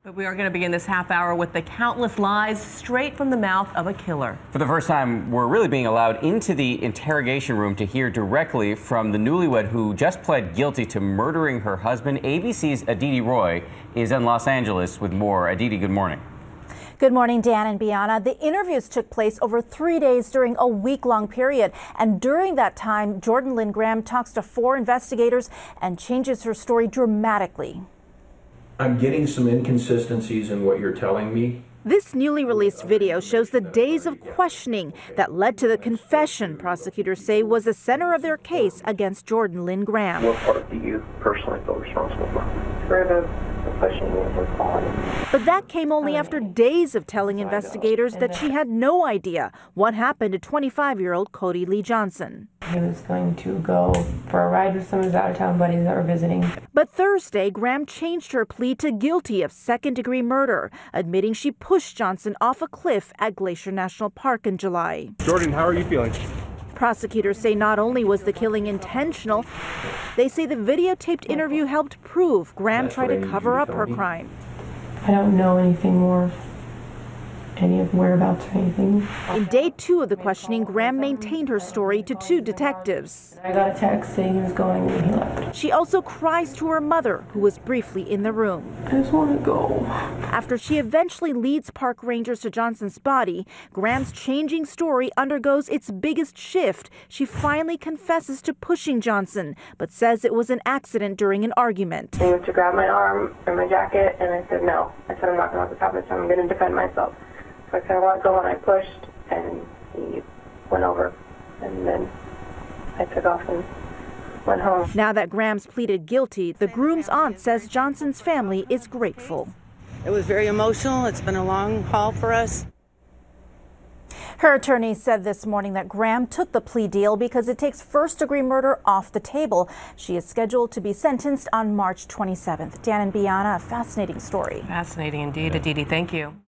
But we are going to begin this half hour with the countless lies straight from the mouth of a killer. For the first time, we're really being allowed into the interrogation room to hear directly from the newlywed who just pled guilty to murdering her husband. ABC's Aditi Roy is in Los Angeles with more. Aditi, good morning. Good morning, Dan and Bianna. The interviews took place over 3 days during a week-long period. And during that time, Jordan Lynn Graham talks to 4 investigators and changes her story dramatically. I'm getting some inconsistencies in what you're telling me. This newly released video shows the days of questioning that led to the confession prosecutors say was the center of their case against Jordan Lynn Graham. What part do you personally feel responsible for? For the questioning and quality. But that came only after days of telling investigators that she had no idea what happened to 25-year-old Cody Lee Johnson. He was going to go for a ride with some of his out-of-town buddies that were visiting. But Thursday, Graham changed her plea to guilty of second-degree murder, admitting she pushed Johnson off a cliff at Glacier National Park in July. Jordan, how are you feeling? Prosecutors say not only was the killing intentional, they say the videotaped interview helped prove Graham tried to cover up her crime. I don't know anything more, any of whereabouts or anything. In day 2 of the questioning, Graham maintained her story to 2 detectives. I got a text saying he was going and he left. She also cries to her mother, who was briefly in the room. I just want to go. After she eventually leads park rangers to Johnson's body, Graham's changing story undergoes its biggest shift. She finally confesses to pushing Johnson, but says it was an accident during an argument. He went to grab my arm or my jacket, and I said no. I said I'm not going to let this happen, so I'm going to defend myself. So I said I let go and I pushed, and he went over, and then I took off and went home. Now that Graham's pleaded guilty, the groom's aunt says Johnson's family is grateful. It was very emotional. It's been a long haul for us. Her attorney said this morning that Graham took the plea deal because it takes first-degree murder off the table. She is scheduled to be sentenced on March 27th. Dan and Bianna, a fascinating story. Fascinating indeed, Aditi. Thank you.